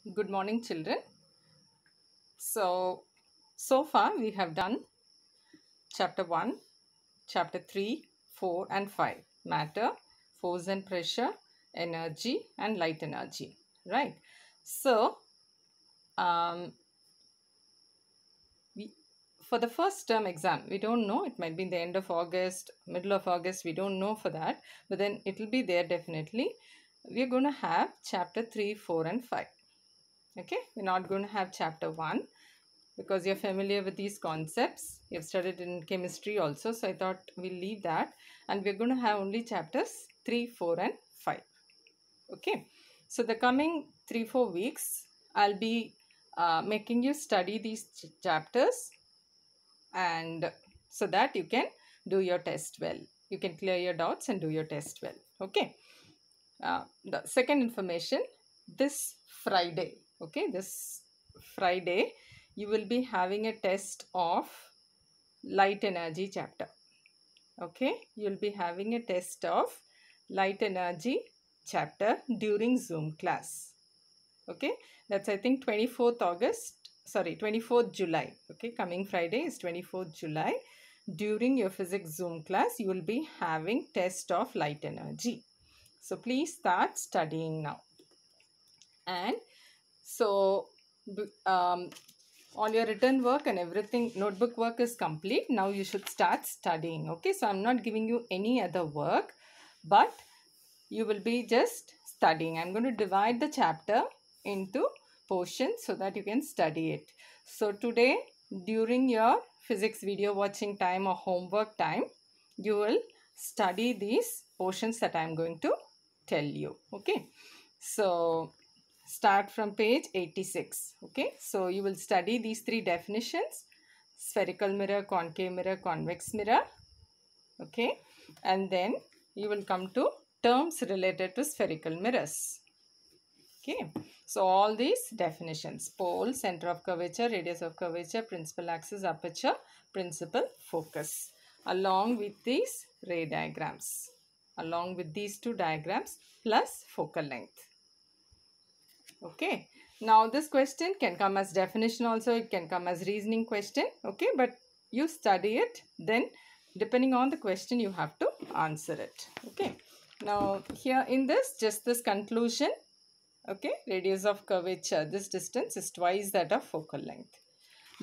Good morning, children. So far we have done chapter 1, chapter 3, 4 and 5. Matter, force and pressure, energy and light energy. Right. So, um, we, for the first term exam, we don't know. It might be in the end of August, middle of August. We don't know for that. But then it will be there definitely. We're going to have chapter 3, 4 and 5. Okay. We're not going to have chapter 1. Because you're familiar with these concepts. You've studied in chemistry also. So I thought we'll leave that. And we're going to have only chapters 3, 4 and 5. Okay. So the coming 3-4 weeks, I'll be making you study these chapters. And so that you can do your test well. You can clear your doubts and do your test well. Okay. The second information, this Friday. Okay. This Friday, you will be having a test of light energy chapter. Okay, you'll be having a test of light energy chapter during Zoom class. Okay, that's I think 24th July. Okay, coming Friday is 24th July. During your physics Zoom class, you will be having test of light energy. So please start studying now. And so all your written work and everything, notebook work is complete. Now you should start studying. Okay, so I'm not giving you any other work, but you will be just studying. I'm going to divide the chapter into portions so that you can study it. So today, during your physics video watching time or homework time, you will study these portions that I'm going to tell you. Okay, so start from page 86. Okay, so you will study these three definitions: spherical mirror, concave mirror, convex mirror. Okay, and then you will come to terms related to spherical mirrors. Okay, so all these definitions: pole, center of curvature, radius of curvature, principal axis, aperture, principal focus, along with these ray diagrams, along with these two diagrams plus focal length. Okay, now this question can come as definition also, it can come as reasoning question. Okay, but you study it, then depending on the question you have to answer it. Okay, now here in this, just this conclusion. Okay, radius of curvature, this distance is twice that of focal length.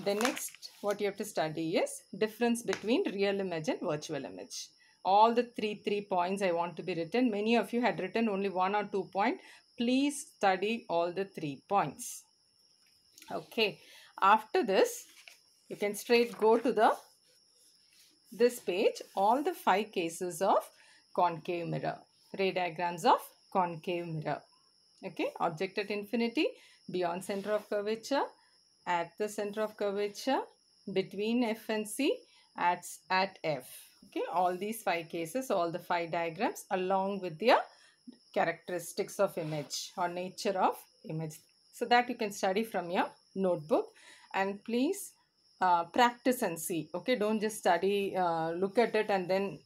The next what you have to study is difference between real image and virtual image. All the three points I want to be written. Many of you had written only 1 or 2 points. Please study all the 3 points. Okay, after this you can straight go to this page, all the 5 cases of concave mirror, ray diagrams of concave mirror. Okay, object at infinity, beyond center of curvature, at the center of curvature, between F and C, at F. Okay, all these 5 cases, all the 5 diagrams along with their characteristics of image or nature of image. So that you can study from your notebook, and please practice and see. Okay, don't just study, look at it and then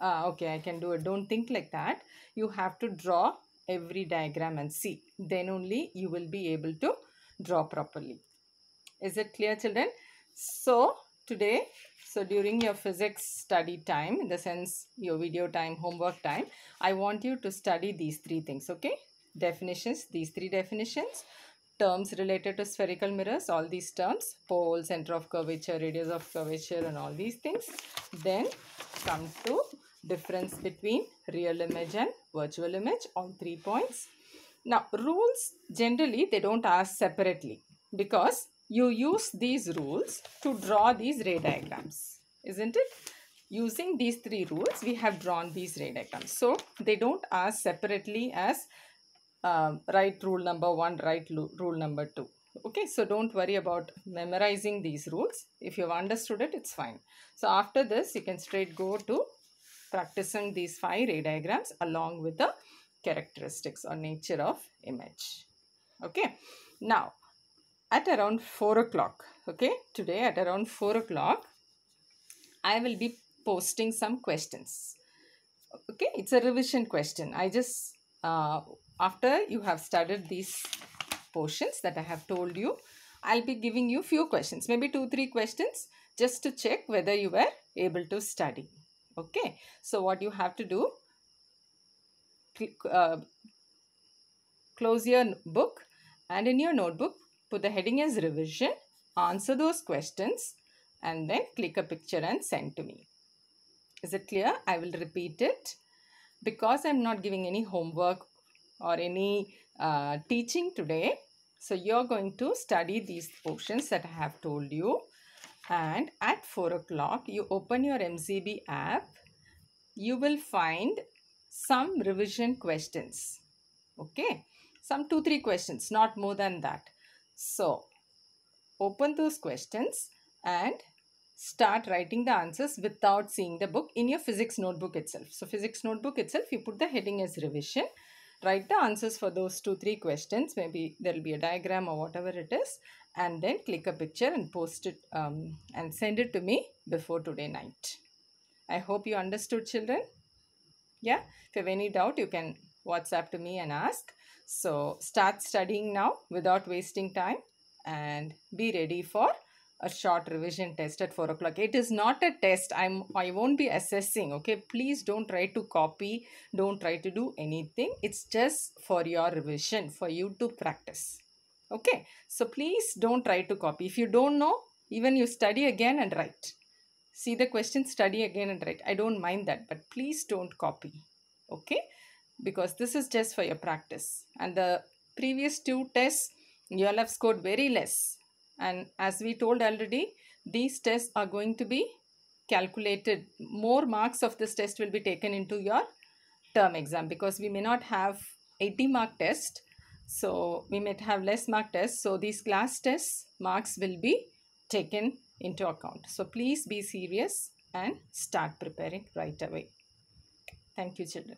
okay, I can do it. Don't think like that. You have to draw every diagram and see. Then only you will be able to draw properly. Is it clear, children? So today, during your physics study time, in the sense your video time, homework time, I want you to study these 3 things. Okay, definitions, these 3 definitions, terms related to spherical mirrors, all these terms, pole, center of curvature, radius of curvature and all these things. Then come to difference between real image and virtual image, all 3 points. Now rules, generally they don't ask separately, because you use these rules to draw these ray diagrams, isn't it? Using these 3 rules, we have drawn these ray diagrams. So they don't ask separately as write rule number 1, write rule number 2. Okay, so don't worry about memorizing these rules. If you have understood it, it's fine. So after this, you can straight go to practicing these 5 ray diagrams along with the characteristics or nature of image. Okay, now at around 4 o'clock, okay, today at around 4 o'clock, I will be posting some questions. Okay, it's a revision question. I just after you have studied these portions that I have told you. I'll be giving you few questions, maybe 2-3 questions, just to check whether you were able to study. Okay, so what you have to do, close your book, and in your notebook put the heading as revision, answer those questions, and then click a picture and send to me. Is it clear? I will repeat it. Because I'm not giving any homework or any teaching today, so you're going to study these portions that I have told you, and at 4 o'clock you open your MZB app. You will find some revision questions. Okay, some 2-3 questions, not more than that. So open those questions and start writing the answers without seeing the book in your physics notebook itself. So physics notebook itself, you put the heading as revision. Write the answers for those 2-3 questions. Maybe there will be a diagram or whatever it is. And then click a picture and post it and send it to me before today night. I hope you understood, children. Yeah, if you have any doubt, you can WhatsApp to me and ask. So start studying now without wasting time and be ready for a short revision test at 4 o'clock. It is not a test. I won't be assessing. Okay, please don't try to copy. Don't try to do anything. It's just for your revision, for you to practice. Okay, so please don't try to copy. If you don't know, even you study again and write. See the question, study again and write. I don't mind that, but please don't copy. Okay, because this is just for your practice. And the previous 2 tests, you all have scored very less. And as we told already, these tests are going to be calculated. More marks of this test will be taken into your term exam, because we may not have 80-mark test. So we might have less mark tests. So these class tests marks will be taken into account. So please be serious and start preparing right away. Thank you, children.